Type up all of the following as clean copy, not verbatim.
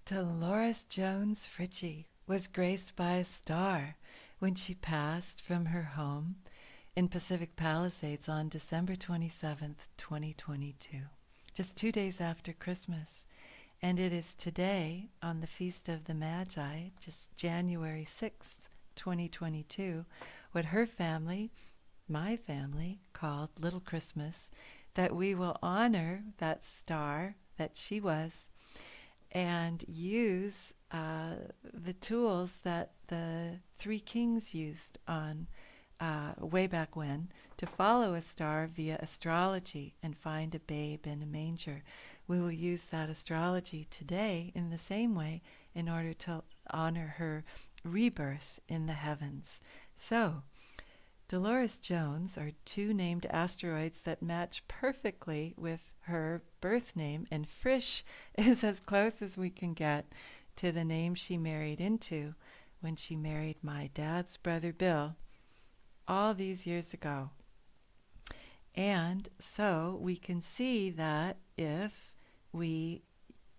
Dolores Jones Fritzsche was graced by a star when she passed from her home in Pacific Palisades on December 27th, 2022, just 2 days after Christmas. And it is today, on the Feast of the Magi, just January 6th, 2022, what her family, my family, called Little Christmas, that we will honor that star that she was and use the tools that the three kings used on way back when to follow a star via astrology and find a babe in a manger. We will use that astrology today in the same way in order to honor her rebirth in the heavens. So, Dolores Jones are two named asteroids that match perfectly with her birth name, and Fritzsche is as close as we can get to the name she married into when she married my dad's brother Bill all these years ago. And so we can see that if we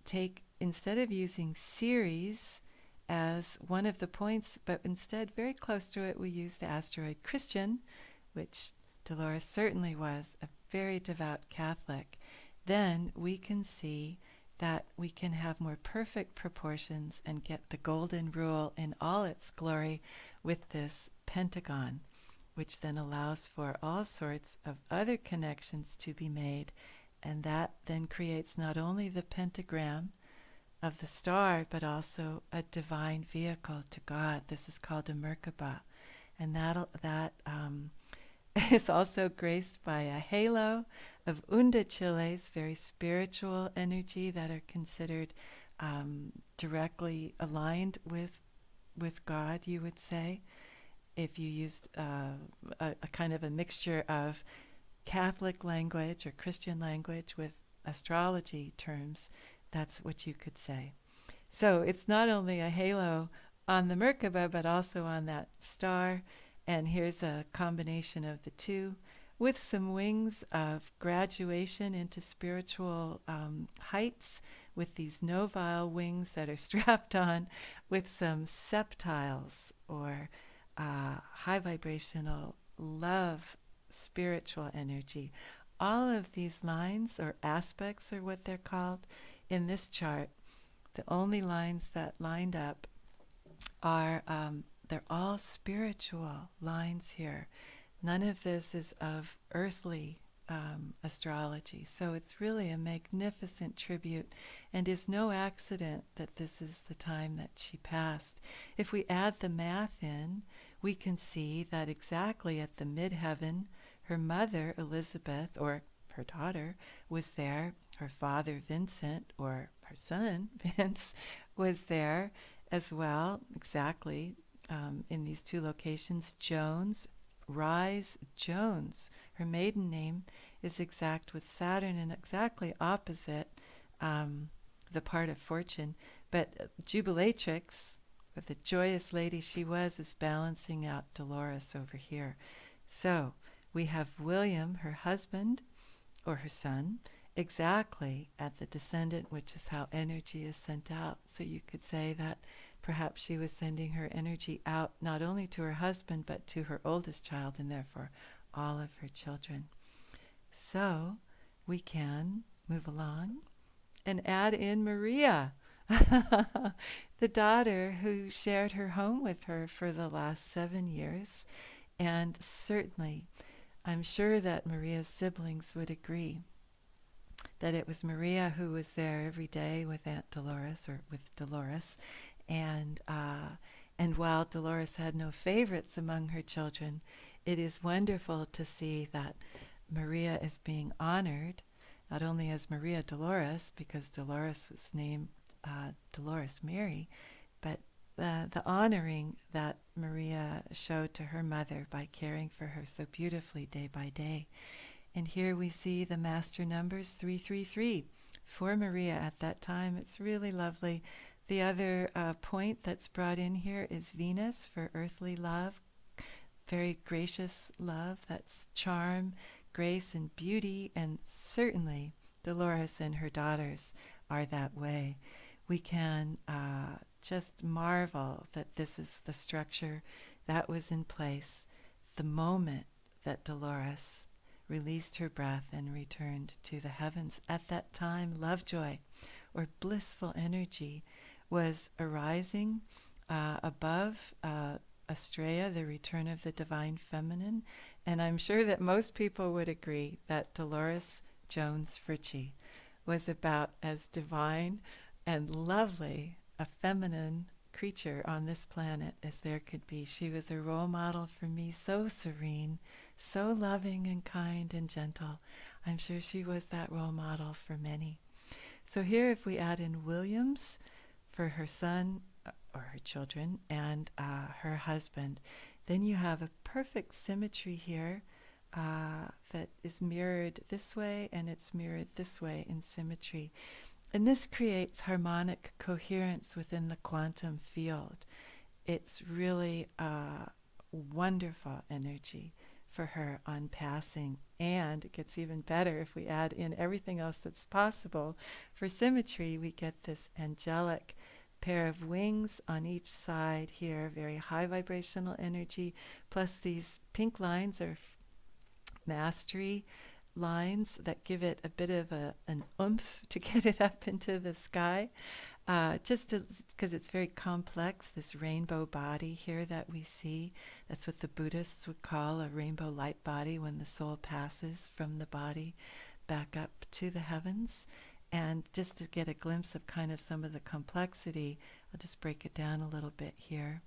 take, instead of using series as one of the points, but instead very close to it, we use the asteroid Christian, which Dolores certainly was, a very devout Catholic. Then we can see that we can have more perfect proportions and get the golden rule in all its glory with this pentagon, which then allows for all sorts of other connections to be made. And that then creates not only the pentagram of the star, but also a divine vehicle to God. This is called a Merkaba. And that is also graced by a halo of undachiles, very spiritual energy that are considered directly aligned with God, you would say, if you used a kind of a mixture of Catholic language or Christian language with astrology terms. That's what you could say. So it's not only a halo on the Merkaba, but also on that star. And here's a combination of the two with some wings of graduation into spiritual heights, with these novile wings that are strapped on with some septiles, or high vibrational love, spiritual energy. All of these lines or aspects are what they're called in this chart. The only lines that lined up are, they're all spiritual lines here. None of this is of earthly astrology. So it's really a magnificent tribute, and is no accident that this is the time that she passed. If we add the math in, we can see that exactly at the midheaven, her mother, Elizabeth, or her daughter, was there. Her father, Vincent, or her son, Vince, was there as well, exactly in these two locations. Jones, Rise Jones. Her maiden name is exact with Saturn and exactly opposite the part of fortune. But Jubilatrix, or the joyous lady she was, is balancing out Dolores over here. So we have William, her husband, or her son, exactly at the descendant, which is how energy is sent out. So you could say that perhaps she was sending her energy out not only to her husband, but to her oldest child, and therefore all of her children. So we can move along and add in Maria, the daughter who shared her home with her for the last 7 years. And certainly, I'm sure that Maria's siblings would agree that it was Maria who was there every day with Aunt Dolores, or with Dolores. And while Dolores had no favorites among her children, it is wonderful to see that Maria is being honored, not only as Maria Dolores, because Dolores was named Dolores Mary, but the honoring that Maria showed to her mother by caring for her so beautifully day by day. And here we see the master numbers 333 for Maria at that time. It's really lovely. The other point that's brought in here is Venus for earthly love, very gracious love. That's charm, grace, and beauty. And certainly Dolores and her daughters are that way. we can just marvel that this is the structure that was in place the moment that Dolores released her breath and returned to the heavens. At that time, Lovejoy, or blissful energy, was arising above Astrea, the return of the divine feminine. And I'm sure that most people would agree that Dolores Jones Fritzsche was about as divine and lovely a feminine creature on this planet as there could be. She was a role model for me, so serene, so loving and kind and gentle. I'm sure she was that role model for many. So here, if we add in Williams for her son or her children and her husband, then you have a perfect symmetry here that is mirrored this way and it's mirrored this way in symmetry. And this creates harmonic coherence within the quantum field. It's really a wonderful energy for her on passing. And it gets even better if we add in everything else that's possible. For symmetry, we get this angelic pair of wings on each side here, very high vibrational energy, plus these pink lines are mastery lines that give it a bit of an oomph to get it up into the sky, just because it's very complex, this rainbow body here that we see. That's what the Buddhists would call a rainbow light body when the soul passes from the body back up to the heavens. And just to get a glimpse of kind of some of the complexity, I'll just break it down a little bit here.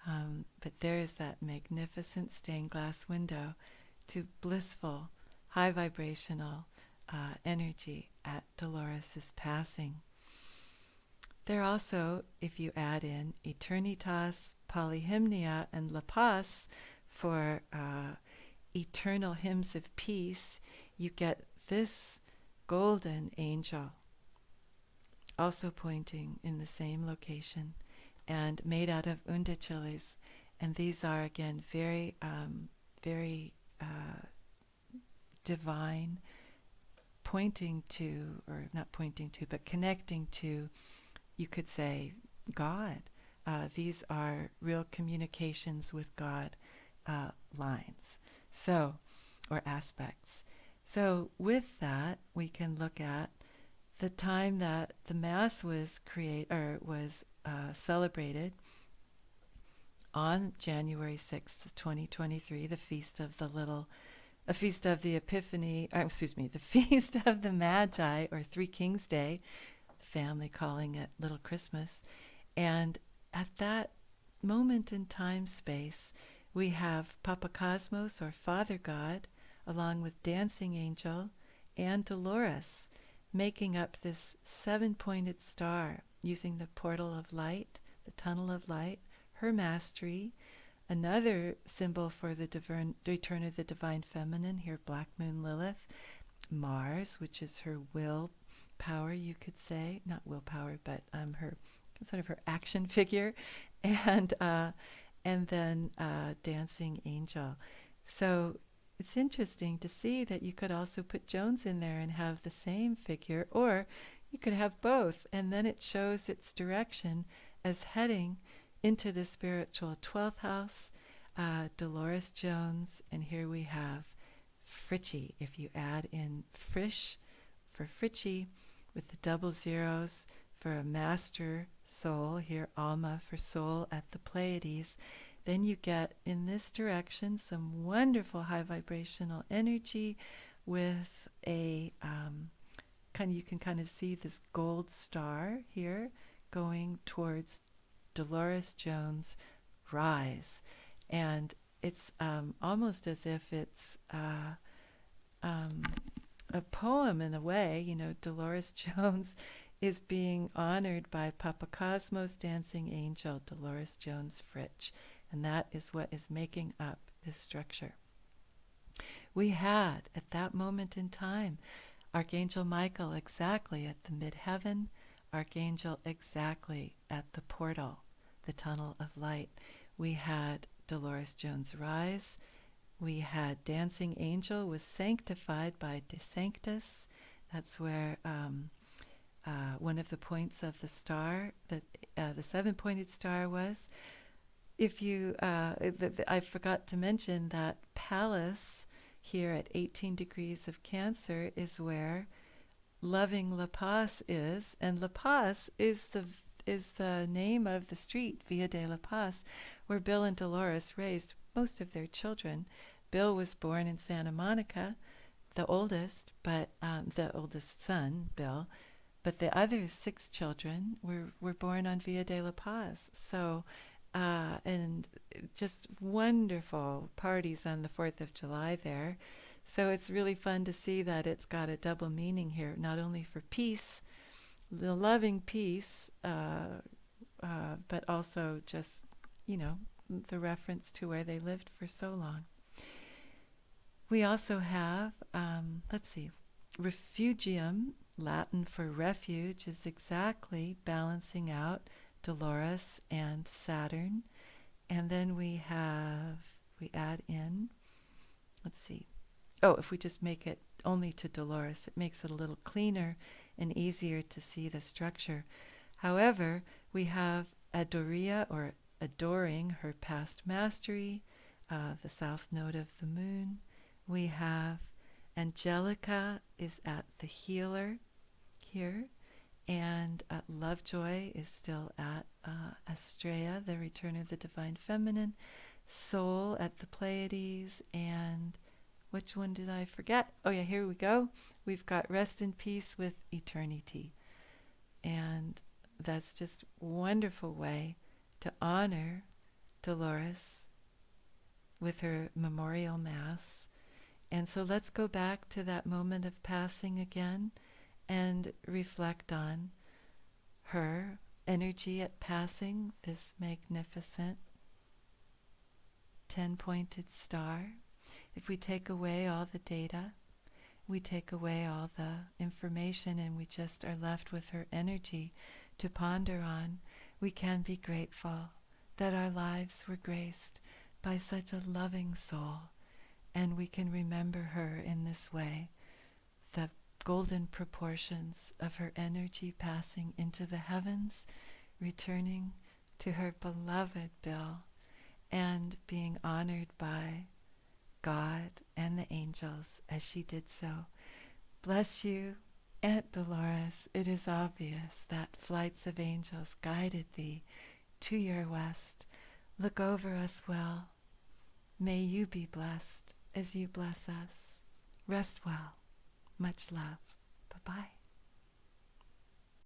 But there is that magnificent stained glass window to blissful, high vibrational energy at Dolores' passing. There also, if you add in Eternitas, Polyhymnia, and La Paz for eternal hymns of peace, you get this golden angel, also pointing in the same location, and made out of undachiles. And these are, again, very, very divine, pointing to, or not pointing to, but connecting to, you could say, God. These are real communications with God lines, so, or aspects. So with that, we can look at the time that the Mass was celebrated on January 6th, 2023, the Feast of the Epiphany, the Feast of the Magi, or Three Kings Day, the family calling it Little Christmas. And at that moment in time space, we have Papa Cosmos, or Father God, along with Dancing Angel and Dolores, making up this seven-pointed star using the portal of light, the tunnel of light, her mastery, another symbol for the return of the divine feminine, here Black Moon Lilith, Mars, which is her will power, you could say, not willpower, but her sort of her action figure, and then Dancing Angel. So it's interesting to see that you could also put Jones in there and have the same figure, or you could have both, and then it shows its direction as heading into the spiritual 12th house, Dolores Jones, and here we have Fritzsche. If you add in Frisch for Fritzsche with the double zeros for a master soul, here Alma for soul at the Pleiades, then you get in this direction some wonderful high vibrational energy with a you can kind of see this gold star here going towards Dolores Jones' rise. And it's almost as if it's a poem in a way. You know, Dolores Jones is being honored by Papa Cosmos, Dancing Angel, Dolores Jones Fritzsche. And that is what is making up this structure. We had, at that moment in time, Archangel Michael exactly at the midheaven, Archangel exactly at the portal, the tunnel of light. We had Dolores Jones rise. We had Dancing Angel was sanctified by De Sanctus. That's where one of the points of the star, that the seven-pointed star was. If you, I forgot to mention that Pallas here at 18 degrees of Cancer is where loving La Paz is, and La Paz is the name of the street, Via de La Paz, where Bill and Dolores raised most of their children. Bill was born in Santa Monica, the oldest son, Bill, but the other 6 children were born on Via de La Paz. So, and just wonderful parties on the 4th of July there. So it's really fun to see that it's got a double meaning here, not only for peace, the loving peace, but also just, the reference to where they lived for so long. We also have, refugium, Latin for refuge, is exactly balancing out Dolores and Saturn. And then we add in, if we just make it only to Dolores, it makes it a little cleaner and easier to see the structure. However, we have Adoria, or adoring her past mastery, the south node of the moon. We have Angelica is at the healer here, and Lovejoy is still at Astrea, the return of the divine feminine. Soul at the Pleiades, and which one did I forget? Oh yeah, here we go. We've got rest in peace with eternity. And that's just a wonderful way to honor Dolores with her memorial mass. And so let's go back to that moment of passing again and reflect on her energy at passing, this magnificent 10-pointed star. If we take away all the data, we take away all the information, and we just are left with her energy to ponder on, we can be grateful that our lives were graced by such a loving soul, and we can remember her in this way, the golden proportions of her energy passing into the heavens, returning to her beloved Bill, and being honored by God and the angels as she did so. Bless you, Aunt Dolores. It is obvious that flights of angels guided thee to your west. Look over us well. May you be blessed as you bless us. Rest well. Much love. Bye-bye.